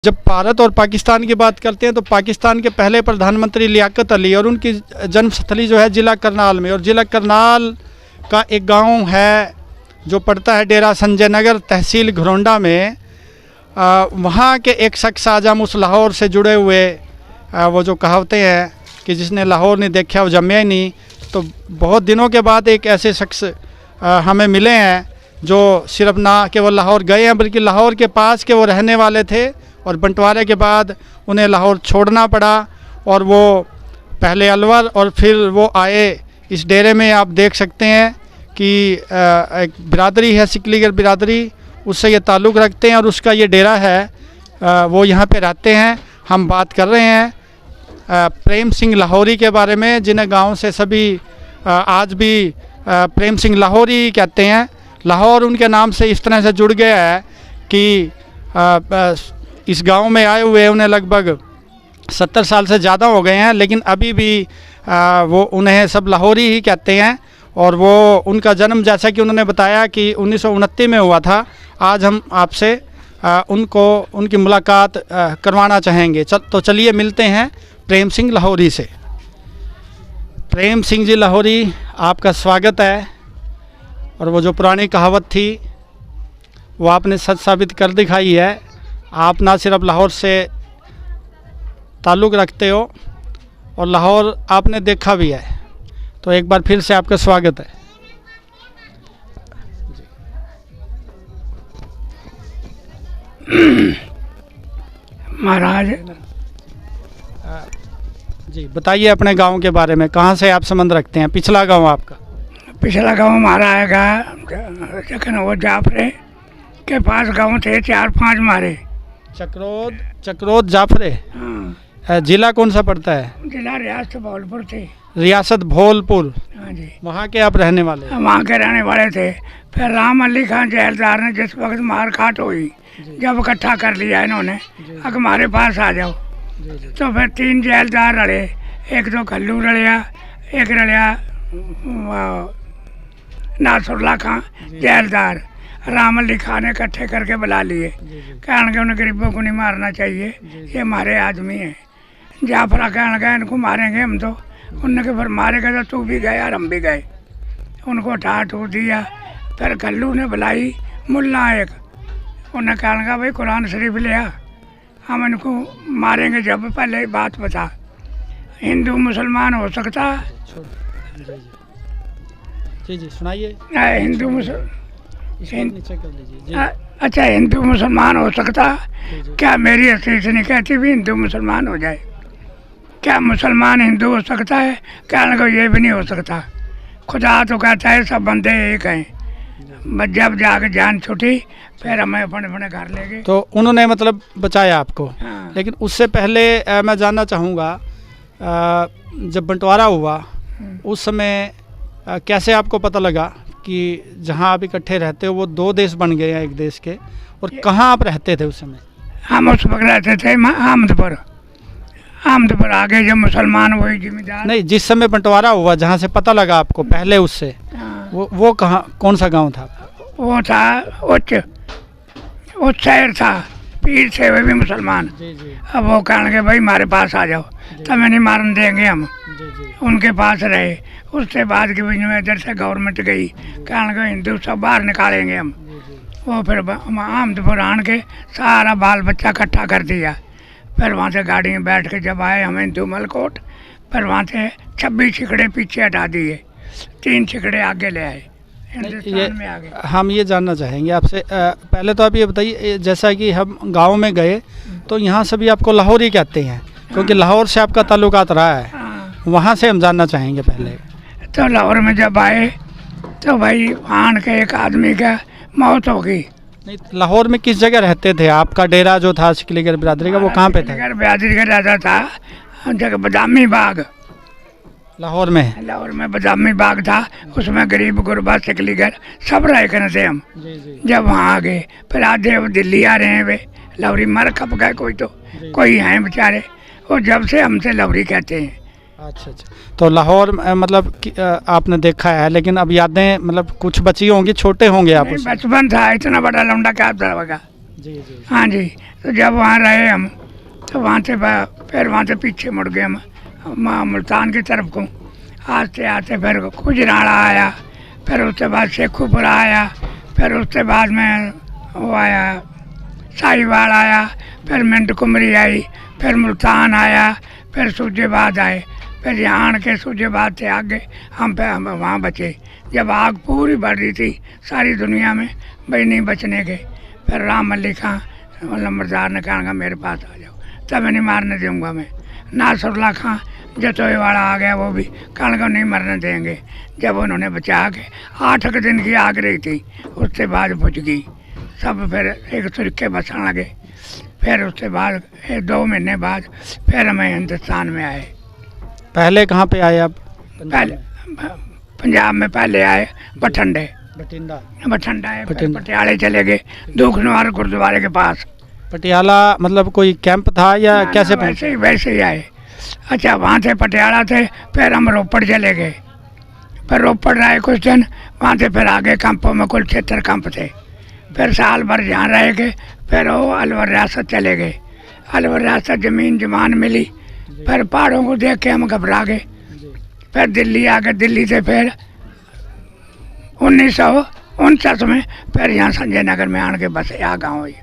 जब भारत और पाकिस्तान की बात करते हैं तो पाकिस्तान के पहले प्रधानमंत्री लियाकत अली और उनकी जन्मस्थली जो है ज़िला करनाल में, और ज़िला करनाल का एक गांव है जो पड़ता है डेरा संजय नगर तहसील घरौंडा में। वहाँ के एक शख्स आज हम उस लाहौर से जुड़े हुए वो जो कहावतें हैं कि जिसने लाहौर नहीं देखा वो जम्या ही नहीं, तो बहुत दिनों के बाद एक ऐसे शख्स हमें मिले हैं जो सिर्फ ना केवल लाहौर गए हैं बल्कि लाहौर के पास के वो रहने वाले थे और बंटवारे के बाद उन्हें लाहौर छोड़ना पड़ा और वो पहले अलवर और फिर वो आए इस डेरे में। आप देख सकते हैं कि एक बिरादरी है सिकलीगर बिरादरी, उससे ये ताल्लुक़ रखते हैं और उसका ये डेरा है, वो यहाँ पे रहते हैं। हम बात कर रहे हैं प्रेम सिंह लाहौरी के बारे में, जिन्हें गांव से सभी आज भी प्रेम सिंह लाहौरी कहते हैं। लाहौर उनके नाम से इस तरह से जुड़ गया है कि इस गांव में आए हुए उन्हें लगभग 70 साल से ज़्यादा हो गए हैं, लेकिन अभी भी वो उन्हें सब लाहौरी ही कहते हैं। और वो उनका जन्म जैसा कि उन्होंने बताया कि 1929 में हुआ था। आज हम आपसे उनकी मुलाकात करवाना चाहेंगे। तो चलिए मिलते हैं प्रेम सिंह लाहौरी से। प्रेम सिंह जी लाहौरी, आपका स्वागत है। और वो जो पुरानी कहावत थी वो आपने सच साबित कर दिखाई है। आप ना सिर्फ लाहौर से ताल्लुक़ रखते हो और लाहौर आपने देखा भी है, तो एक बार फिर से आपका स्वागत है। महाराज जी बताइए अपने गांव के बारे में, कहाँ से आप संबंध रखते हैं? पिछला गांव आपका? पिछला गांव हमारा आएगा लेकिन वो जाफरे के पास गांव थे 4-5 हमारे। चक्रोद जाफरे। हाँ। जिला कौन सा पड़ता है? जिला रियासत भोलपुर थे। रियासत भोलपुर। हाँ जी। वहाँ के आप रहने वाले? वहाँ के रहने वाले थे। फिर राम अली खान जहलदार ने जिस वक्त मार काट हुई, जब इकट्ठा कर लिया इन्होंने अब हमारे पास आ जाओ, तो फिर 3 जहलदार लड़े। एक तो खल्लू लड़िया, एक लड़िया नासरुल्ला खान जहलदार। राम अली खान ने इकट्ठे करके बुला लिए, कहने के उन्हें गरीबों को नहीं मारना चाहिए, ये हमारे आदमी हैं। जाफरा कहने लगा इनको मारेंगे हम तो। उनने के फिर मारेगा तो तू भी गया और हम भी गए। उनको उठा ठूठ दिया। फिर कल्लू ने बुलाई मुल्ला एक, उन्हें कहने लगा भाई कुरान शरीफ ले आ, हम इनको मारेंगे। जब पहले बात बता, हिंदू मुसलमान हो सकता? जी सुनाइए। हिंदू अच्छा हिंदू मुसलमान हो सकता? क्या मेरी हैसियत से नहीं कहती भी हिंदू मुसलमान हो जाए? क्या मुसलमान हिंदू हो सकता है? कहने को ये भी नहीं हो सकता। खुदा तो कहता है सब बंदे एक हैं। बस जब जाके जान छूटी फिर हमें अपने अपने घर ले गए। तो उन्होंने मतलब बचाया आपको। हाँ। लेकिन उससे पहले मैं जानना चाहूँगा, जब बंटवारा हुआ उस समय कैसे आपको पता लगा कि जहाँ आप इकट्ठे रहते हो वो 2 देश बन गए हैं एक देश के, और कहाँ आप रहते थे उस समय? हम उस वक्त रहते थे आमदपुर आगे जब मुसलमान वही जिम्मेदार। नहीं, जिस समय बंटवारा हुआ जहाँ से पता लगा आपको पहले उससे, वो कहाँ, कौन सा गांव था? वो था उच्च शहर था, पीर से वे भी मुसलमान। अब वो कहने के भाई हमारे पास आ जाओ, तब नहीं मारन देंगे हम। उनके पास रहे। उसके बाद के बीच में इधर से गवर्नमेंट गई, कहने के हिंदू सब बाहर निकालेंगे हम। वो फिर आमदपुर आन के सारा बाल बच्चा इकट्ठा कर दिया। फिर वहाँ से गाड़ी में बैठ के जब आए हम हिंदू मलकोट, फिर वहाँ से 26 छिकड़े पीछे हटा दिए, 3 छिकड़े आगे ले आए, हिंदुस्तान में आ गए। हम ये जानना चाहेंगे आपसे, पहले तो आप ये बताइए, जैसा कि हम गांव में गए तो यहाँ सभी आपको लाहौरी कहते हैं क्योंकि लाहौर से आपका ताल्लुकात रहा है। वहाँ से हम जानना चाहेंगे पहले। तो लाहौर में जब आए तो भाई आन के एक आदमी का मौत हो गई। नहीं, लाहौर में किस जगह रहते थे? आपका डेरा जो था सिकलीगर बिरादरी का, वो कहाँ पे था? सिकलीगर बिरादरी का रहता था जगह बदामी बाग, लाहौर में। लाहौर में बदामी बाग था, उसमें गरीब गुरबा सिकलीगर सब रहे करने थे हम। जब वहाँ आ गए फिर आधे वो दिल्ली आ रहे हैं, वे लाहौरी मर खप गए, कोई हैं बेचारे, और जब से हमसे लाहौरी कहते हैं। अच्छा। तो लाहौर मतलब आपने देखा है, लेकिन अब यादें मतलब कुछ बची होंगी, छोटे होंगे आप? बचपन था, इतना बड़ा लौंडा क्या होगा। जी जी हाँ जी। तो जब वहाँ रहे हम, तो वहाँ से फिर वहाँ से पीछे मुड़ गए हम मुल्तान की तरफ को। आते आते फिर गुजराड़ा आया, फिर उसके बाद शेखुपुरा आया, फिर उसके बाद में वो आया साहिवाल आया, फिर मिंट कुमरी आई, फिर मुल्तान आया, फिर सूजेबाद आए, फिर यहाँ आन के सूजेबाद से आगे हम वहाँ बचे। जब आग पूरी बढ़ रही थी सारी दुनिया में, भाई नहीं बचने के, फिर राम मल्लिक खां नंबरदार ने कहा मेरे पास आ जाओ, तब नहीं मारने दूंगा मैं। नासरुल्ला खां जतोए वाला आ गया, वो भी कहने को नहीं मरने देंगे। जब उन्होंने बचा के 8 दिन की आग रही थी, उसके बाद बुझ गई सब, फिर एक सुरखे बसने लगे। फिर उसके बाद 2 महीने बाद फिर हमें हिंदुस्तान में आए। पहले कहाँ पे आए आप? पहले पंजाब में पहले आए बठिंडे, बठिंडा आए, फिर पटियाले चले गए दूखनिवार गुरुद्वारे के पास। पटियाला मतलब कोई कैंप था या कैसे वैसे ही आए। अच्छा, वहाँ से पटियाला थे, फिर हम रोपड़ चले गए, फिर रोपड़ रहे कुछ दिन, वहाँ से फिर आगे कैंपों में कुल 76 कैंप थे। फिर साल भर जहाँ रह गए, फिर वो अलवर रियासत चले गए। अलवर रियासत ज़मीन जमान मिली, फिर पहाड़ों को देख के हम घबरा गए। फिर दिल्ली आ गए, दिल्ली से फिर 1949 में फिर यहाँ संजय नगर में आन के बसे आ गाँव हुई।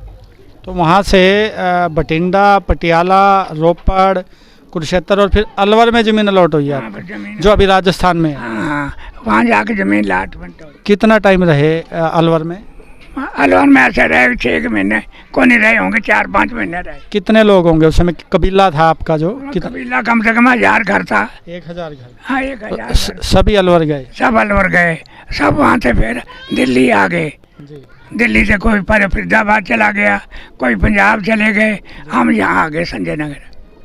तो वहाँ से बठिंडा, पटियाला, रोपड़, कुरुक्षेत्र और फिर अलवर में ज़मीन अलॉट हुई है, जो अभी राजस्थान में है। हाँ, वहाँ जाके ज़मीन लाट बंट हुई। कितना टाइम रहे अलवर में? अलवर में ऐसे रहे 6 महीने, को नहीं रहे होंगे, 4-5 महीने रहे। कितने लोग होंगे उस समय? कबीला था आपका जो? कबीला कम से कम 1000 घर था। 1000 घर? हाँ, 1000। सभी अलवर गए? सब अलवर गए, सब वहाँ से फिर दिल्ली आ गए। दिल्ली से कोई पर फरीदाबाद चला गया, कोई पंजाब चले गए, हम यहाँ आ गए संजय नगर।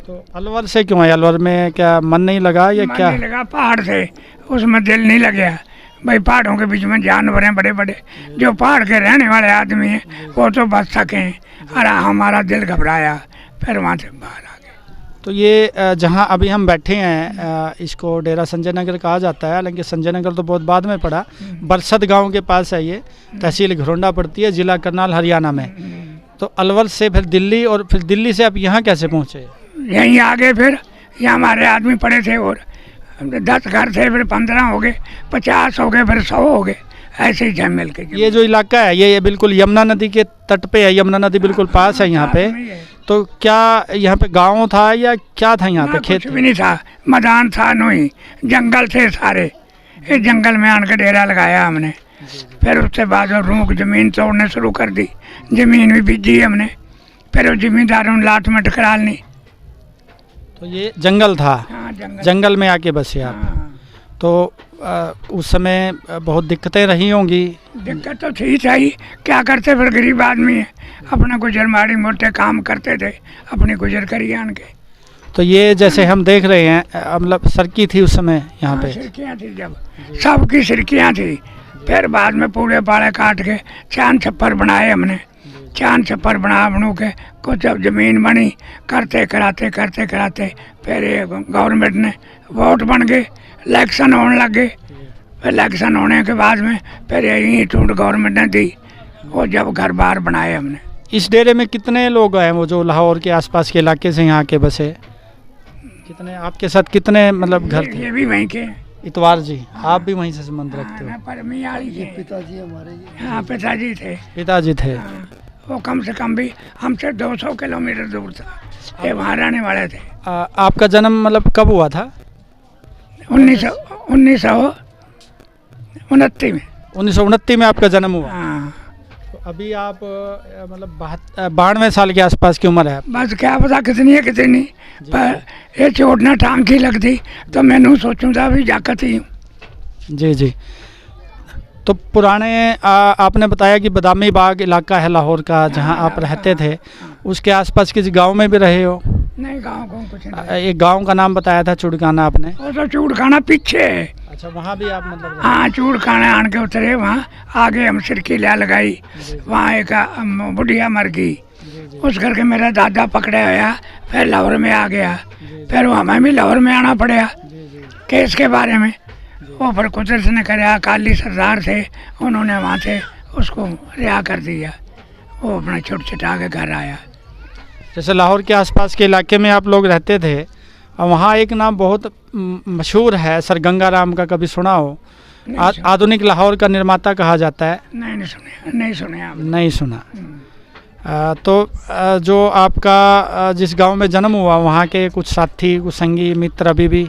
तो अलवर से क्यों आए? अलवर में क्या मन नहीं लगा या क्या? नहीं लगा, पहाड़ से उसमें दिल नहीं लगा भाई। पहाड़ों के बीच में जानवर हैं बड़े बड़े, जो पहाड़ के रहने वाले आदमी हैं वो तो बच सकें, और हमारा दिल घबराया, फिर वहाँ से बाहर आ गए। तो ये जहाँ अभी हम बैठे हैं, इसको डेरा संजय नगर कहा जाता है, हालांकि संजय नगर तो बहुत बाद में पड़ा। बरसत गांव के पास है ये, तहसील घरोंडा पड़ती है, जिला करनाल हरियाणा में। तो अलवर से फिर दिल्ली, और फिर दिल्ली से आप यहाँ कैसे पहुँचे? यहीं आ गए, फिर यहाँ हमारे आदमी पड़े थे, और 10 घर थे, फिर 15 हो गए, 50 हो गए, फिर 100 हो गए, ऐसे ही जम मिल के। ये जो इलाका है ये बिल्कुल यमुना नदी के तट पे है, यमुना नदी बिल्कुल पास है यहाँ पे। तो क्या यहाँ पे गांव था या क्या था यहाँ पे? खेत भी नहीं था, मैदान था नहीं, जंगल थे सारे। इस जंगल में आन के डेरा लगाया हमने। फिर उसके बाद रूख ज़मीन तोड़ने शुरू कर दी, ज़मीन भी बीजी हमने। फिर वो ज़मींदारों ने लात में टकरा ली। तो ये जंगल था? हाँ, जंगल में आके बसे आप। हाँ। तो उस समय बहुत दिक्कतें रही होंगी? दिक्कत तो थी ही, क्या करते, फिर गरीब आदमी है, अपना गुजर माड़ी मोटे काम करते थे, अपनी गुजर करी आन के। तो ये जैसे हम देख रहे हैं, मतलब सड़की थी उस समय यहाँ पे? सड़कियाँ थी, जब सबकी सड़कियाँ थी। फिर बाद में पूरे पाड़े काट के चांद छप्पर बनाए हमने। चांद छप्पर बनू के कुछ जब ज़मीन बनी, करते कराते फिर ये गवर्नमेंट ने वोट बन गए, इलेक्शन होने लग गए। इलेक्शन होने के बाद में फिर यही टूट गवर्नमेंट ने दी, वो जब घर बार बनाए हमने। इस डेरे में कितने लोग हैं वो जो लाहौर के आसपास के इलाके से यहाँ के बसे? कितने आपके साथ कितने मतलब घर थे? ये भी वहीं के। इतवार जी, आप भी वहीं से संबंध रखते हो? पिताजी हमारे। हाँ, पिताजी थे। पिताजी थे। वो कम से कम भी हमसे 200 किलोमीटर दूर था, ये वहाँ रहने वाले थे। आपका जन्म मतलब कब हुआ था? 1929 में। 1929 में आपका जन्म हुआ? हाँ। तो अभी आप मतलब 92 साल के आसपास की उम्र है? बस क्या पता कितनी है कितनी नहीं, पर ये चोट ना टांग की लगती तो मैंने सोचूं था अभी जाकत ही हूँ। जी जी। तो पुराने आपने बताया कि बदामी बाग इलाका है लाहौर का जहां आप रहते थे, उसके आसपास किसी गांव में भी रहे हो? नहीं, गांव को कुछ नहीं। एक गांव का नाम बताया था चूड़खाना आपने? वो तो चूड़खाना पीछे है। अच्छा, वहाँ भी आप मतलब? हाँ, चूड़खाना आन के उतरे, वहाँ आगे हम सिरकी लिया लगाई, वहाँ एक बुढ़िया मर गई, उस करके मेरा दादा पकड़ा गया, फिर लाहौर में आ गया। फिर हमें भी लाहौर में आना पड़ा केस के बारे में। वो फिर कुदरत ने कराया, अकाली सरदार थे, उन्होंने वहाँ से उसको रिहा कर दिया। वो अपना छुट छुटा के घर आया। जैसे लाहौर के आसपास के इलाके में आप लोग रहते थे, और वहाँ एक नाम बहुत मशहूर है, सर गंगाराम का, कभी सुना हो? आधुनिक लाहौर का निर्माता कहा जाता है। नहीं सुने आप। नहीं सुना। तो जो आपका जिस गांव में जन्म हुआ, वहाँ के कुछ साथी, कुछ संगी मित्र अभी भी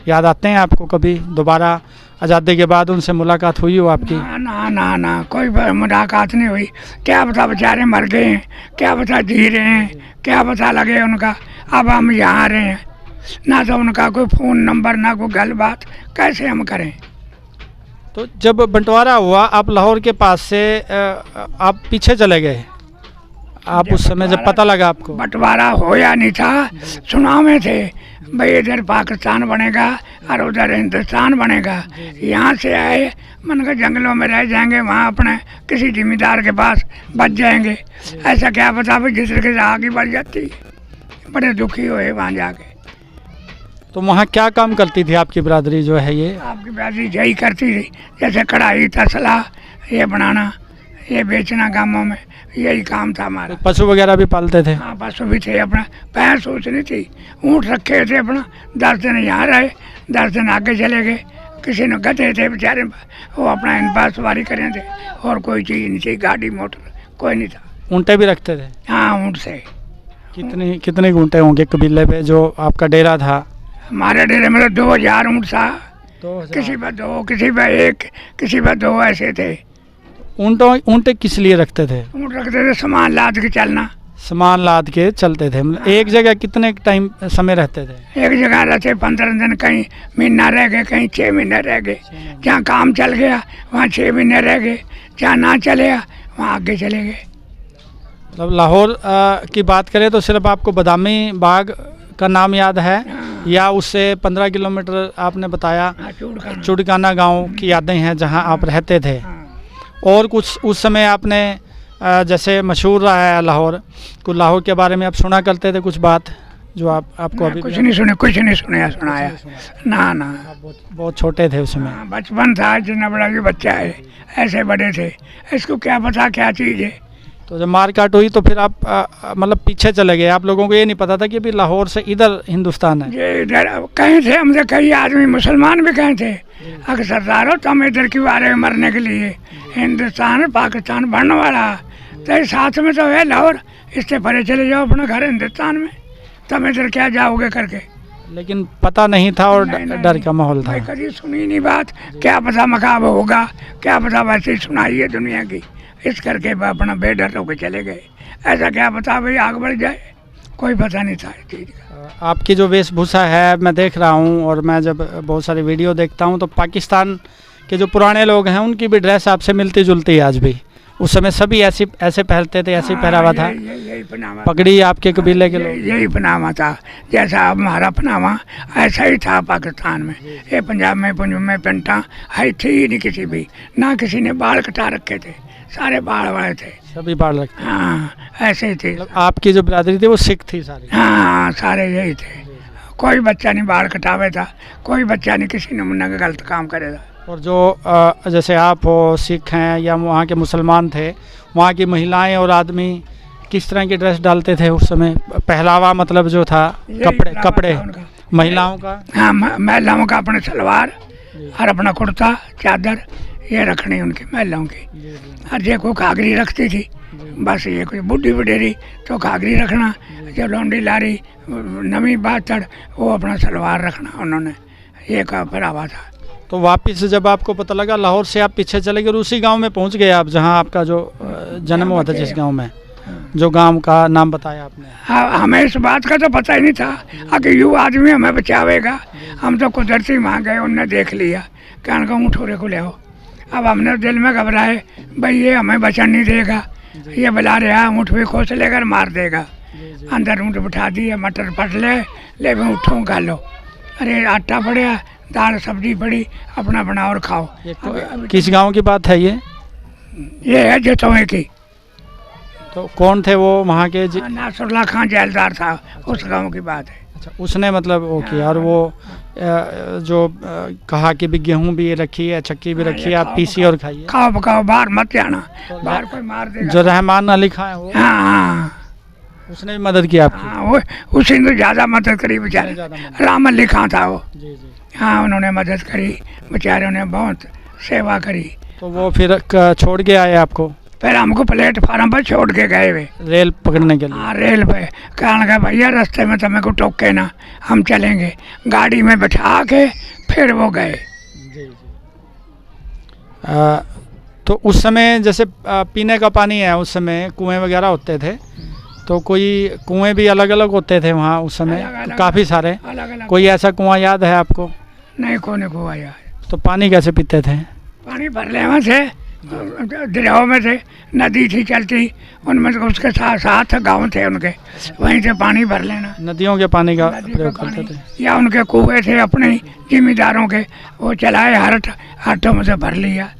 याद आते हैं आपको? कभी दोबारा आज़ादी के बाद उनसे मुलाकात हुई हो आपकी? ना कोई मुलाकात नहीं हुई। क्या पता बेचारे मर गए हैं, क्या पता जी रहे हैं, क्या पता लगे उनका। अब हम यहाँ रहे हैं, ना तो उनका कोई फ़ोन नंबर, ना कोई गल बात, कैसे हम करें? तो जब बंटवारा हुआ, आप लाहौर के पास से आप पीछे चले गए, आप उस समय जब पता लगा आपको? बंटवारा होया नहीं था, चुनाव में थे भाई, इधर पाकिस्तान बनेगा और उधर हिंदुस्तान बनेगा। यहाँ से आए, मन का जंगलों में रह जाएंगे, वहाँ अपने किसी जिम्मेदार के पास बच जाएंगे। ऐसा क्या पता भाई, जिस तरह से आगे बढ़ जाती। बड़े दुखी हुए वहाँ जाके। तो वहाँ क्या काम करती थी आपकी बिरादरी जो है ये? आपकी बिरादरी यही करती थी, जैसे कढ़ाई, तसला, ये बनाना, ये बेचना गाँवों में, यही काम था हमारा। पशु वगैरह भी पालते थे? हाँ, पशु भी थे। अपना पैर सोचनी थी, ऊँट रखे थे अपना। 10 दिन यहाँ रहे, 10 दिन आगे चले गए। किसी ने गधे थे बेचारे, वो अपना इन पास सवारी करे थे, और कोई चीज़ नहीं थी, गाड़ी मोटर कोई नहीं था। ऊँटे भी रखते थे? हाँ, ऊँट से। कितने ऊँटे होंगे कबीले पे जो आपका डेरा था? हमारे डेरे में 2000 ऊँट था। किसी पर 2, किसी पर 1, किसी पर 2 ऐसे थे। ऊँटे किस लिए रखते थे? ऊँट रखते थे सामान लाद के चलना। सामान लाद के चलते थे। एक जगह कितने टाइम समय रहते थे? एक जगह रहते 15 दिन, कहीं महीना रह गए, कहीं 6 महीने रह गए। जहाँ काम चल गया वहाँ 6 महीने रह गए, जहाँ ना चलेगा वहाँ आगे चले गए। मतलब लाहौर की बात करें तो सिर्फ आपको बदामी बाग का नाम याद है, या उससे 15 किलोमीटर आपने बताया चुड़काना गांव की यादें हैं जहां आप रहते थे? और कुछ उस समय आपने जैसे मशहूर रहा है लाहौर, कुछ लाहौर के बारे में आप सुना करते थे कुछ बात जो आपको अभी? कुछ नहीं सुनाया। ना बहुत छोटे थे उस समय? बचपन था, जितना बड़ा भी बच्चा है, ऐसे बड़े थे, इसको क्या पता क्या चीज़ है। तो जब मारकाट हुई तो फिर आप मतलब पीछे चले गए, आप लोगों को ये नहीं पता था कि अभी लाहौर से इधर हिंदुस्तान है? ये इधर कहीं थे, हमसे कई आदमी मुसलमान भी कहीं थे। अगर सरदारों तो हम इधर क्यों आ रहे हैं मरने के लिए? हिंदुस्तान पाकिस्तान बढ़ने वाला, तो साथ में तो है लाहौर, इससे परे चले जाओ अपना घर हिंदुस्तान में, तुम इधर क्या जाओगे करके। लेकिन पता नहीं था और डर का माहौल था? कभी सुनी नहीं बात, क्या पता मकाब होगा, क्या पता वैसे ही सुनाई है दुनिया की, इस करके अपना बेडर होकर चले गए। ऐसा क्या पता भाई आग बढ़ जाए, कोई पता नहीं था इस चीज़ का। आपकी जो वेशभूषा है मैं देख रहा हूँ, और मैं जब बहुत सारी वीडियो देखता हूँ तो पाकिस्तान के जो पुराने लोग हैं उनकी भी ड्रेस आपसे मिलती जुलती है आज भी। उस समय सभी ऐसे पहनते थे, ऐसे ही पहनावा था? यही पहनावा, पगड़ी आपके कबीले के लोग? यही पहनावा था, जैसा हमारा पहनावा ऐसा ही था पाकिस्तान में। ये पंजाब में पेंटा है थी ही नहीं किसी भी, ना किसी ने बाल कटा रखे थे, सारे बाल वाले थे, सभी बाल रखे। हाँ, ऐसे ही थे। आपकी जो बिरादरी थी वो सिख थी सारी? हाँ, सारे यही थे। कोई बच्चा नहीं बाल कटावे था, कोई बच्चा नहीं किसी ने मुन्ना का गलत काम करेगा। और जो जैसे आप हो, सिख हैं या वहाँ के मुसलमान थे, वहाँ की महिलाएं और आदमी किस तरह की ड्रेस डालते थे उस समय? पहनावा मतलब जो था, कपड़े महिलाओं का? हाँ, महिलाओं का अपने सलवार और अपना कुर्ता चादर, ये रखनी उनकी महिलाओं की। और जो कोई घाघरी रखती थी, बस ये कोई बुढ़ी बुढ़ेरी तो घाघरी रखना, जो लौंडी लारी नवी बातड़ वो अपना सलवार रखना, उन्होंने ये का पहनावा था। तो वापस जब आपको पता लगा लाहौर से आप पीछे चले गए और उसी गांव में पहुंच गए आप जहां आपका जो जन्म हुआ था, जिस गांव में, जो गांव का नाम बताया आपने? हाँ, हमें इस बात का तो पता ही नहीं था कि यू आदमी हमें बचावेगा। हम तो कुदरती वहाँ गए, उनने देख लिया, कहने का ऊँट हो ले हो। अब हमने दिल में घबराए, भाई ये हमें बचन नहीं देगा, ये बुला रहा, ऊँट भी खोस लेकर मार देगा। अंदर ऊँट बिठा दिया, मटर पट ले मैं उठूँ खा लो। अरे आटा पड़े, दाल सब्जी पड़ी, अपना बनाओ और खाओ। किस गांव की बात है ये है जतोए की। तो कौन थे वो वहाँ के? नासरुल्लाह खान जैलदार था, उस गांव की बात है। अच्छा, उसने मतलब वो किया। और वो जो कहा कि भी गेहूं भी रखी है, चक्की भी रखी है, आप पीसी और खाइए, खाओ पकाओ, बाहर मत जाना, बाहर कोई मार देगा। जो रहमान अली खान है वो, हाँ हाँ उसने भी मदद की आपकी? हाँ, वो उसी ने ज़्यादा मदद करी बेचारे, राम अली खान था वो। जी जी। हाँ, उन्होंने मदद करी, बेचारों ने बहुत सेवा करी। तो वो फिर छोड़ के आए आपको फिर हमको प्लेटफार्म पर छोड़ के गए वे, रेल पकड़ने के लिए? हाँ रेल पे। कहने का भैया रास्ते में तुम्हें को टोके ना, हम चलेंगे। गाड़ी में बैठा के फिर वो गए। जी जी। तो उस समय जैसे पीने का पानी है, उस समय कुएं वगैरह होते थे, तो कोई कुएं भी अलग अलग होते थे वहाँ उस समय? अलग-अलग, काफ़ी सारे। अलग अलग। कोई ऐसा कुआं याद है आपको? नहीं, कोने को आया। तो पानी कैसे पीते थे? पानी भर ले वहाँ से, दरियाओं में से नदी थी चलती, उनमें से उसके साथ साथ गाँव थे उनके, वहीं से पानी भर लेना। नदियों के पानी का नदी प्रयोग का करते पानी, थे? या उनके कुएं थे अपने जिम्मेदारों के, वो चलाए, हाथों में से भर लिया।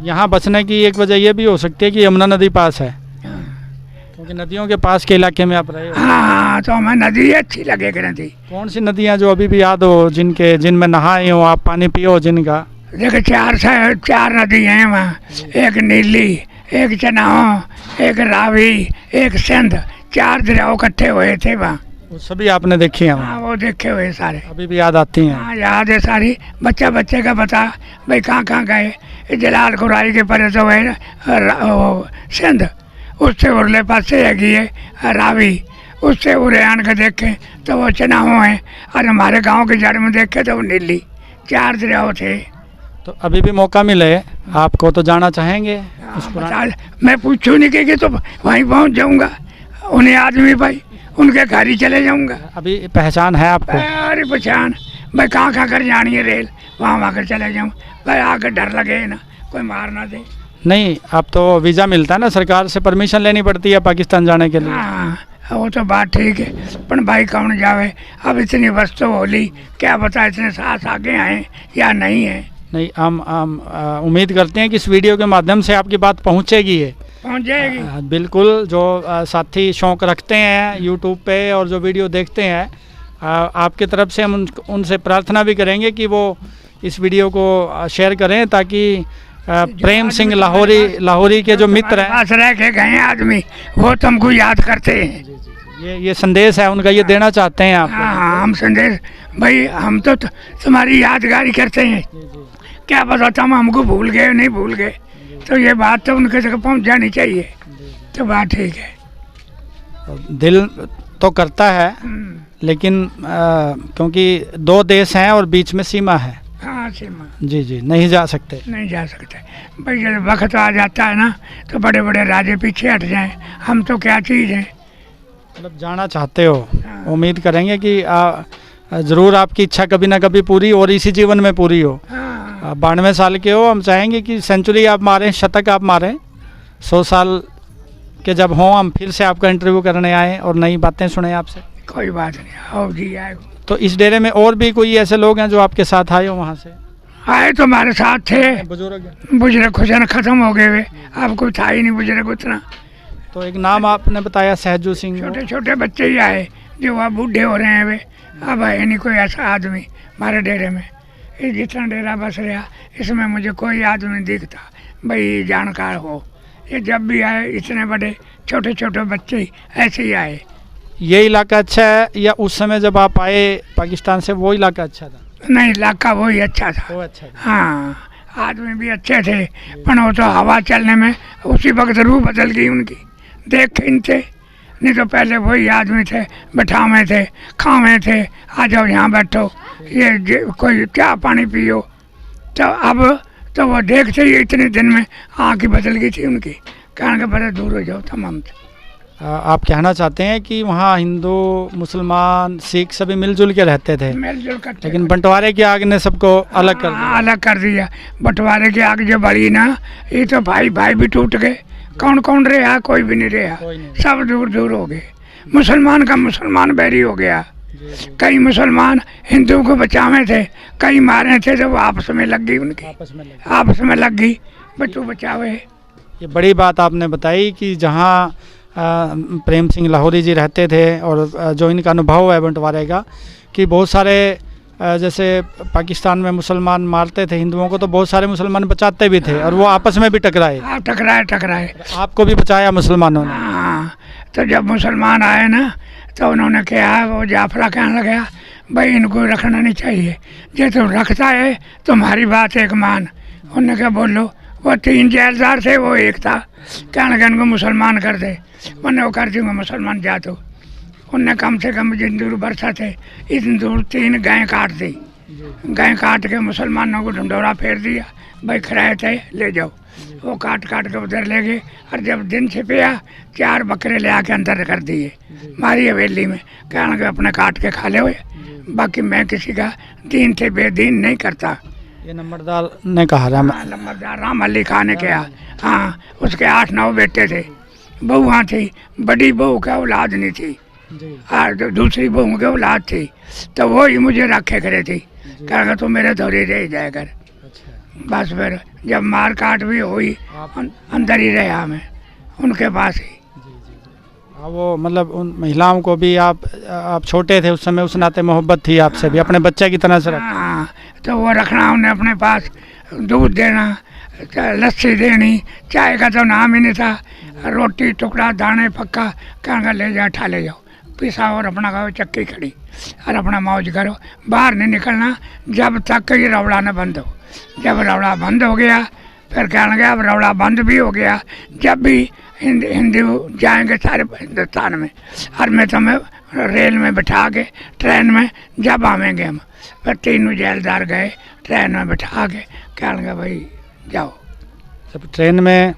यहाँ बचने की एक वजह ये भी हो सकती है कि यमुना नदी पास है, क्योंकि नदियों के पास के इलाके में आप रहे हो। हाँ, तो हमें नदी अच्छी लगे कि नदी। कौन सी नदियाँ जो अभी भी याद हो, जिनमें नहाए हो आप, पानी पियो जिनका? देखो, चार नदी हैं वहाँ, एक नीली, एक चनाव, एक रावी, एक सिंध, 4 दरियाओं इकट्ठे हुए थे वहाँ। वो सभी आपने देखी हैं? हाँ, वो देखे हुए सारे, अभी भी याद आती हैं? हाँ याद है सारी। बच्चे का बता भाई कहाँ कहाँ गए। जलाल खुराई के परे तो है वो सिंध, उससे उरले पासे हैगी है रावी, उससे उरेयान के देखे तो वो चनाव है, और हमारे गांव के जड़ में देखे तो वो नीली। 4 दरियाओं थे। तो अभी भी मौका मिले आपको तो जाना चाहेंगे उस पुराने? मैं पूछूँ नहीं कि तो वहीं पहुंच जाऊंगा, उन्हें आदमी भाई उनके घर ही चले जाऊंगा। अभी पहचान है आपको? अरे पहचान भाई, कहाँ कहाँ कर जानी है रेल, वहाँ आकर चले जाऊँ भाई। आकर डर लगे ना, कोई मार ना दे। नहीं, अब तो वीज़ा मिलता है ना, सरकार से परमिशन लेनी पड़ती है पाकिस्तान जाने के लिए। हाँ, वो तो बात ठीक है, पर भाई कौन जावे। अब इतनी वस्तु होली, क्या पता इतने साथ आगे आए या नहीं है। नहीं, हम उम्मीद करते हैं कि इस वीडियो के माध्यम से आपकी बात पहुंचेगी है। पहुँच जाएगी। बिल्कुल। जो साथी शौक़ रखते हैं यूट्यूब पे और जो वीडियो देखते हैं, आपकी तरफ से हम उनसे प्रार्थना भी करेंगे कि वो इस वीडियो को शेयर करें, ताकि प्रेम सिंह लाहौरी के जो मित्र हैं, पास रह के गए आदमी, वो तुमको याद करते हैं। ये संदेश है उनका, ये देना चाहते हैं आप? हाँ, हम संदेश भाई, हम तो तुम्हारी यादगारी करते हैं। क्या पता तुम हमको भूल गए नहीं भूल गए, तो ये बात तो उनके तक पहुंच जानी चाहिए। तो बात ठीक है। दिल तो करता है, लेकिन क्योंकि 2 देश हैं और बीच में सीमा है। हाँ, सीमा। जी जी, नहीं जा सकते। नहीं जा सकते भाई, जब वक्त आ जाता है ना, तो बड़े बड़े राजे पीछे हट जाएं। हम तो क्या चीज़ है। मतलब जाना चाहते हो? उम्मीद करेंगे कि ज़रूर आपकी इच्छा कभी ना कभी पूरी, और इसी जीवन में पूरी हो। 92 साल के हो, हम चाहेंगे कि सेंचुरी आप मारें, शतक आप मारें। 100 साल के जब हों, हम फिर से आपका इंटरव्यू करने आए और नई बातें सुने आपसे। कोई बात नहीं, आओ जी आए। तो इस डेरे में और भी कोई ऐसे लोग हैं जो आपके साथ आए हो वहाँ से? आए तो हमारे साथ थे बुजुर्ग, खुशन खत्म हो गए वे, अब कोई था ही नहीं बुजुर्ग उतना। तो एक नाम आपने बताया, सहजू सिंह। छोटे छोटे बच्चे ही आए जो वहाँ बूढ़े हो रहे हैं वे, अब है नहीं कोई ऐसा आदमी हमारे डेरे में। ये जितना डेरा बस रहा, इसमें मुझे कोई आदमी दिखता भाई जानकार हो। ये जब भी आए, इतने बड़े छोटे छोटे बच्चे ही ऐसे ही आए। ये इलाका अच्छा है या उस समय जब आप आए पाकिस्तान से वो इलाका अच्छा था? नहीं, इलाका वही अच्छा था। वो अच्छा था। हाँ, आदमी भी अच्छे थे, पर वो तो हवा चलने में उसी वक्त रूह बदल गई उनकी, देख इनसे। नहीं तो पहले वही आदमी थे, बैठावे थे, खावे थे, आ जाओ यहाँ बैठो, ये कोई क्या पानी पियो। तो अब तो वो देखते ही इतने दिन में आँख बदल गई थी उनकी, कहने के बड़े दूर हो जाओ तमाम। आप कहना चाहते हैं कि वहाँ हिंदू, मुसलमान, सिख सभी मिलजुल के रहते थे, मिलजुल कर, लेकिन बंटवारे की आग ने सबको अलग कर दिया। अलग कर दिया। बंटवारे की आग जो बढ़ी ना, ये तो भाई भाई भी टूट गए। कौन कौन रहा? कोई भी नहीं रहा, सब दूर दूर हो गए। मुसलमान का मुसलमान बैरी हो गया। कई मुसलमान हिंदू को बचावे थे, कई मारे थे, जब आपस में लग गई उनकी, आपस में लग गई, बच्चों बचावे। ये बड़ी बात आपने बताई कि जहाँ प्रेम सिंह लाहौरी जी रहते थे, और जो इनका अनुभव है बंटवारे का कि बहुत सारे जैसे पाकिस्तान में मुसलमान मारते थे हिंदुओं को, तो बहुत सारे मुसलमान बचाते भी थे और वो आपस में भी टकराए। हाँ, टकराए। आपको भी बचाया मुसलमानों ने? हाँ, तो जब मुसलमान आए ना तो उन्होंने कहा, वो जाफरा कहने लगा भाई इनको रखना नहीं चाहिए, जे तुम रखता है तुम्हारी बात एक मान। उन्होंने कहा बोलो, वो 3 जेलदार थे, वो एक था, कहने लगा इनको मुसलमान कर दे। उन्हें वो कर दूँगा मुसलमान जा। तो उनने कम से कम जितनी दूर बरसा थे इतनी दूर 3 गायें काट दी। गायें काट के मुसलमानों को ढंडोरा फेर दिया, भाई खराए थे ले जाओ। वो काट के उधर ले गए, और जब दिन छिपया 4 बकरे ले आके अंदर कर दिए हमारी हवेली में, कहने के अपने काट के खा ले हुए, बाकी मैं किसी का दीन से बेदीन नहीं करता। ये नंबरदार ने कहा, नंबरदार राम अली खान ने कहा। हाँ, उसके 8-9 बेटे थे, बहुआँ थी, बड़ी बहू का औलाद नहीं थी और जो दूसरी बहू की औलाद थी, तो वो ही मुझे रखे करे थी, कहा तो मेरे धोरी रह जाए कर। बस फिर जब मार काट भी हुई अंदर ही रहा मैं उनके पास ही। वो मतलब उन महिलाओं को भी आप छोटे थे उस समय, उस नाते मोहब्बत थी आपसे भी, अपने बच्चे की तरह से रखा। हाँ, तो वो रखना उन्हें अपने पास, दूध देना, लस्सी देनी, चाय का तो नाम ही नहीं था, रोटी टुकड़ा दाने पक्का, कहना ले जाओ ठा ले जाओ, पिसा और अपना खाओ चक्की खड़ी और अपना मौज करो, बाहर नहीं निकलना जब तक ये रवड़ा न बंद हो। जब रवड़ा बंद हो गया फिर कहने लगा, अब रवड़ा बंद भी हो गया, जब भी हिंदू जाएंगे सारे हिंदुस्तान में, और मैं तुम्हें रेल में बिठा के ट्रेन में जब आवेंगे हम। फिर 3 जेलदार गए ट्रेन में बिठा के, कहने लगा भाई जाओ। जब ट्रेन में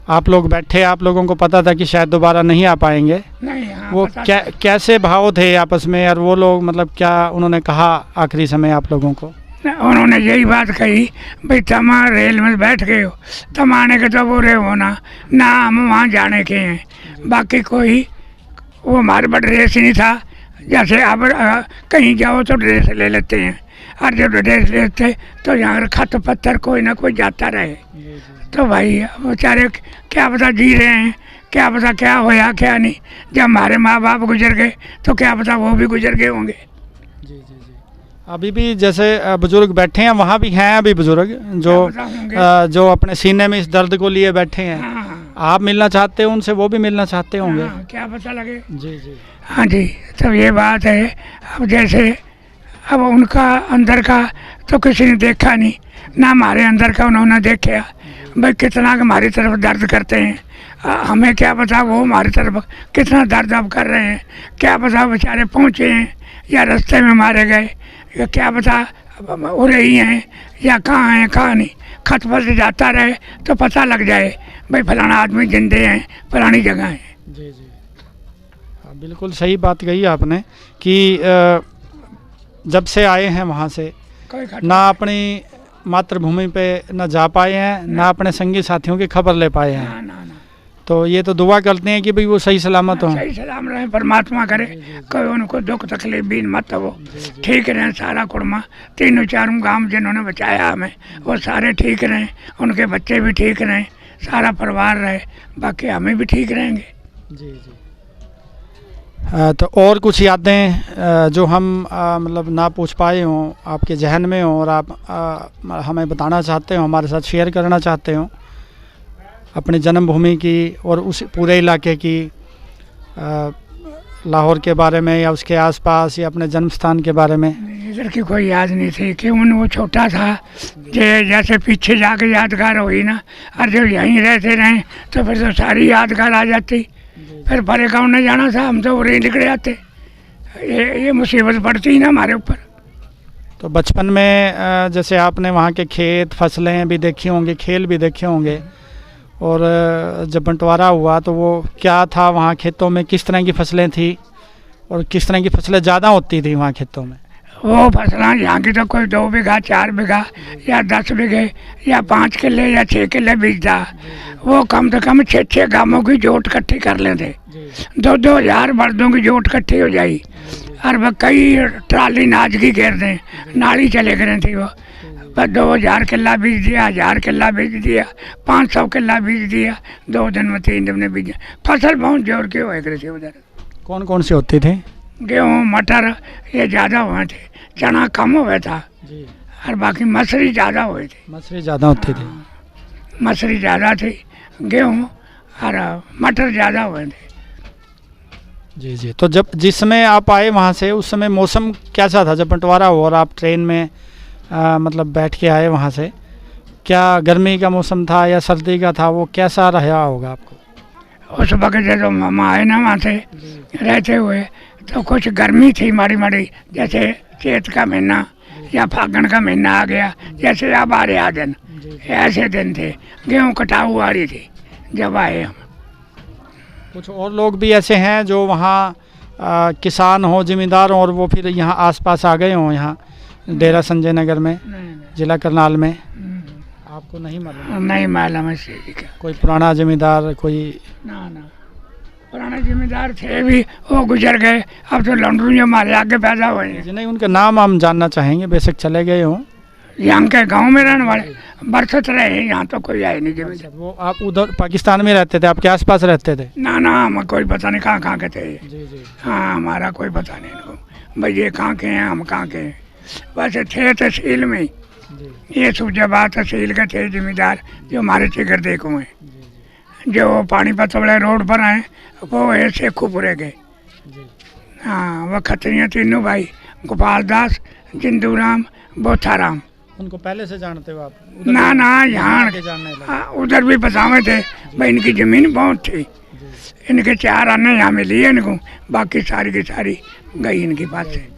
आप लोग बैठे, आप लोगों को पता था कि शायद दोबारा नहीं आ पाएंगे? नहीं। हाँ, वो कैसे भाव थे आपस में, और वो लोग मतलब क्या उन्होंने कहा आखिरी समय आप लोगों को? उन्होंने यही बात कही, भाई तुम रेल में बैठ गए हो, तुम आने के तो बुरे हो ना हम वहाँ जाने के हैं, बाकी कोई वो हमारे पर ड्रेस नहीं था। जैसे अब कहीं जाओ तो ड्रेस ले लेते हैं, और जब ड्रेस लेते तो यहाँ खत पत्थर कोई ना कोई जाता रहे। तो भाई बेचारे क्या पता जी रहे हैं, क्या पता क्या होया क्या नहीं। जब हमारे माँ बाप गुजर गए तो क्या पता वो भी गुजर गए होंगे। अभी भी जैसे बुजुर्ग बैठे हैं, वहाँ भी हैं अभी बुजुर्ग जो अपने सीने में इस दर्द को लिए बैठे हैं। हाँ। आप मिलना चाहते हो उनसे, वो भी मिलना चाहते होंगे। हाँ, क्या पता लगे। जी। हाँ जी, तो ये बात है। अब जैसे अब उनका अंदर का तो किसी ने देखा नहीं, ना हमारे अंदर का उन्होंने देखा, भाई कितना हमारी तरफ दर्द करते हैं। हमें क्या पता वो हमारी तरफ कितना दर्द अब कर रहे हैं, क्या पता बेचारे पहुँचे हैं या रास्ते में मारे गए, या क्या पता हो रही हैं या कहाँ हैं कहाँ नहीं। खत पर जाता रहे तो पता लग जाए भाई फलाना आदमी जिंदे हैं, फलानी जगह है। जी। हाँ, बिल्कुल सही बात कही आपने कि जब से आए हैं वहाँ से ना अपनी मातृभूमि पे न जा पाए हैं, ना अपने संगी साथियों की खबर ले पाए हैं। ना। तो ये तो दुआ करते हैं कि भाई वो सही सलामत हो। सही सलाम रहे, परमात्मा करे कोई उनको दुख तकलीफ भी मत हो, ठीक रहें सारा कुड़मा, 3-4 गांव जिन्होंने बचाया हमें वो सारे ठीक रहें, उनके बच्चे भी ठीक रहें, सारा परिवार रहे, बाकी हमें भी ठीक रहेंगे। जी। तो और कुछ यादें जो हम मतलब ना पूछ पाए हों, आपके जहन में हों और आप हमें बताना चाहते हो, हमारे साथ शेयर करना चाहते हो अपनी जन्मभूमि की और उस पूरे इलाके की, लाहौर के बारे में या उसके आसपास या अपने जन्म स्थान के बारे में? इधर की कोई याद नहीं थी, क्यों वो छोटा था, जैसे पीछे जाके यादगार हुई ना, और जब यहीं रहते रहे तो फिर तो सारी यादगार आ जाती। फिर बड़े गाँव नहीं जाना था, हम तो उरे निकल जाते, ये मुसीबत पड़ती ना हमारे ऊपर। तो बचपन में जैसे आपने वहाँ के खेत फसलें भी देखी होंगी, खेल भी देखे होंगे, और जब बंटवारा हुआ तो वो क्या था वहाँ खेतों में, किस तरह की फसलें थी और किस तरह की फसलें ज़्यादा होती थी वहाँ खेतों में? वो फसलें यहाँ की तो कोई 2 बीघा 4 बीघा या 10 बीघे या 5 किले या 6 किले बीजता, वो कम से कम 6 गांवों की जोत इकट्ठी कर लेते, 2-2 हज़ार बर्दों की जोत इकट्ठी हो जाई, और वह कई ट्राली नाज की घेर दें, नाली चले करे थी पर 2000 किला बीज दिया, 1000 किला बीज दिया, 500 किला बीज दिया, 2 दिन में 3 दिन में बीज। फसल बहुत जोर के हुए करे थे उधर। कौन कौन से होते थे? गेहूँ मटर ये ज़्यादा हुए थे, चना कम हुआ था जी। और बाकी मसूरी ज़्यादा हुए थे। मसूरी ज़्यादा होते थे। मसूरी ज़्यादा थी, गेहूँ और मटर ज़्यादा हुए थे। जी जी। तो जब जिस समय आप आए वहाँ से, उस समय मौसम कैसा था जब बंटवारा हुआ और आप ट्रेन में मतलब बैठ के आए वहाँ से? क्या गर्मी का मौसम था या सर्दी का था? वो कैसा रहा होगा आपको? उस वक्त जब हम आए ना वहाँ से रहते हुए, तो कुछ गर्मी थी माड़ी माड़ी, जैसे चैत का महीना या फागण का महीना आ गया, जैसे अब आ रहा दिन, ऐसे दिन थे। गेहूँ कटाऊ आ रही थी जब आए हम। कुछ और लोग भी ऐसे हैं जो वहाँ किसान हो, जिम्मेदार हो, और वो फिर यहाँ आसपास आ गए हों, यहाँ डेरा संजय नगर में, जिला करनाल में? आपको नहीं मालूम? नहीं मालूम है से क्या। कोई पुराना जिम्मेदार कोई? ना ना, पुराने जिम्मेदार थे भी, वो गुजर गए। अब तो लौंडरू जो हमारे आगे पैदा हुए हैं। नहीं, उनका नाम हम जानना चाहेंगे, बेशक चले गए हों। यहाँ के गांव में रहने वाले बरसत रहे हैं, यहाँ तो कोई आए नहीं जिम्मेदार। वो आप उधर पाकिस्तान में रहते थे, आपके आसपास रहते थे? ना ना, हमें कोई पता नहीं कहाँ कहाँ के थे। जी जी। हाँ, हमारा कोई पता नहीं इनको भाई ये कहाँ के हैं, हम कहाँ के हैं। वैसे थे तहसील में, ये सुजाबाद तहसील के थे जिम्मेदार, जो हमारे चिगर देखो हैं। जो पानीपत वाले रोड पर आए वो है शेखुपुरे के। हाँ, वो खत्रियाँ तीनों भाई, गोपाल दास, जिंदू राम, बोथाराम। उनको पहले से जानते हो आप? ना ना, यहाँ उधर भी बसावे थे भाई, इनकी ज़मीन बहुत थी। इनके 4 आने यहाँ मिली है इनको, बाकी सारी की सारी गई इनके पास से।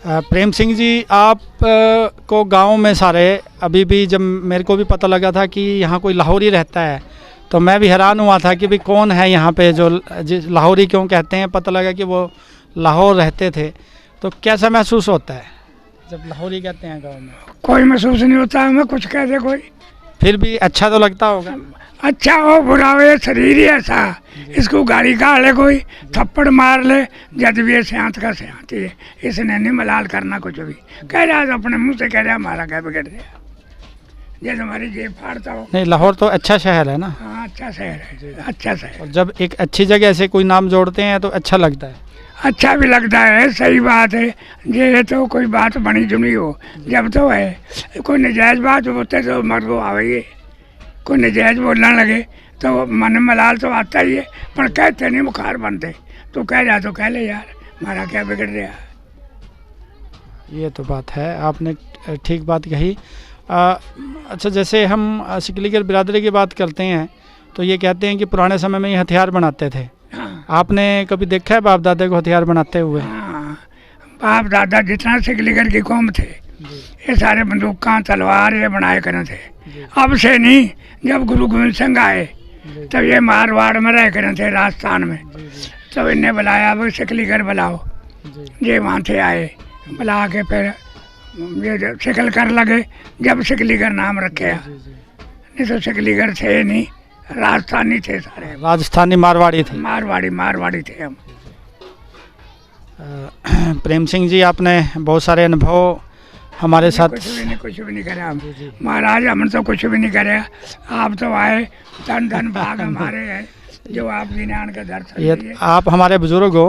प्रेम सिंह जी, आप को गांव में सारे अभी भी, जब मेरे को भी पता लगा था कि यहाँ कोई लाहौरी रहता है, तो मैं भी हैरान हुआ था कि भाई कौन है यहाँ पे जो लाहौरी क्यों कहते हैं। पता लगा कि वो लाहौर रहते थे। तो कैसा महसूस होता है जब लाहौरी कहते हैं गांव में? कोई महसूस नहीं होता, हमें कुछ कह दे कोई, फिर भी अच्छा तो लगता होगा। अच्छा हो बुरा हो, ये शरीर ही ऐसा, इसको गाड़ी का ले, कोई थप्पड़ मार ले, जब भी ये सेंत का सेंत ही है। इसने नहीं मलाल करना कुछ भी। कह रहा है अपने मुंह से, कह रहा हमारा क्या बिगड़ गया, जैसे हमारी जेब फाड़ता हो। नहीं, लाहौर तो अच्छा शहर है ना? हाँ, अच्छा शहर है, अच्छा शहर। और जब एक अच्छी जगह से कोई नाम जोड़ते हैं तो अच्छा लगता है। अच्छा भी लगता है, सही बात है। ये तो कोई बात बनी जुनी हो, जब तो है कोई नजायज़ बात होते तो मर्दो आवेगी, कोई नजायज़ बोलने लगे तो मन मलाल तो आता ही है, पर कहते नहीं बुखार बनते। तो कह जा तो कह ले यार, हमारा क्या बिगड़ रहा। ये तो बात है, आपने ठीक बात कही। अच्छा, जैसे हम सिकलीगर बिरादरी की बात करते हैं तो ये कहते हैं कि पुराने समय में ये हथियार बनाते थे। हाँ, आपने कभी देखा है बाप दादा को हथियार बनाते हुए? हाँ, बाप दादा जितना सिकलीगर की कौम थे, ये सारे बंदूकें तलवार ये बनाए करे थे। अब से नहीं, जब गुरु गोविंद सिंह आए तब ये मारवाड़ में रह करे थे, राजस्थान में। तब इन्हें बुलाया, वो सिकलीगर बुलाओ। ये वहाँ से आए, बुला के फिर ये शिकल कर लगे, जब सिकलीगर नाम रखे। नहीं तो सिकलीगर थे नहीं, राजस्थानी थे सारे, राजस्थानी मारवाड़ी थे। मारवाड़ी थे हम। प्रेम सिंह जी, आपने बहुत सारे अनुभव हमारे साथ। कुछ भी नहीं करा महाराज, हम तो कुछ भी नहीं करे। आप तो आए, धन धन भाग हमारे है जो आप जी ने आन के दर्शन दिए। आप हमारे बुजुर्ग हो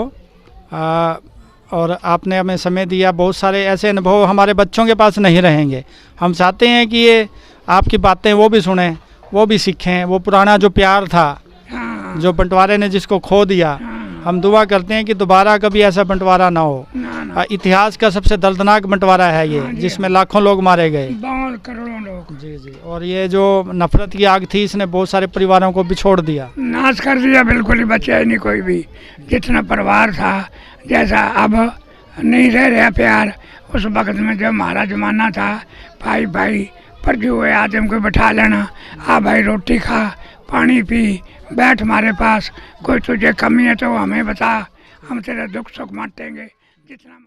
और आपने हमें समय दिया। बहुत सारे ऐसे अनुभव हमारे बच्चों के पास नहीं रहेंगे। हम चाहते हैं कि ये आपकी बातें वो भी सुनें, वो भी सीखें। वो पुराना जो प्यार था, हाँ, जो बंटवारे ने जिसको खो दिया, हाँ, हम दुआ करते हैं कि दोबारा कभी ऐसा बंटवारा ना हो। ना। इतिहास का सबसे दर्दनाक बंटवारा है ये, हाँ, जिसमें लाखों लोग मारे गए, बहुत करोड़ों लोग। जी जी। और ये जो नफरत की आग थी, इसने बहुत सारे परिवारों को बिछोड़ दिया, नाश कर दिया, बिल्कुल ही बचा ही नहीं कोई भी। जितना परिवार था, जैसा अब नहीं रह रहा प्यार, उस वक्त में जब हमारा जमाना था, भाई भाई पर जो हुए आदमी को बैठा लेना, आ भाई रोटी खा, पानी पी, बैठ हमारे पास, कोई तुझे कमी है तो हमें बता, हम तेरा दुख सुख बांटेंगे। जितना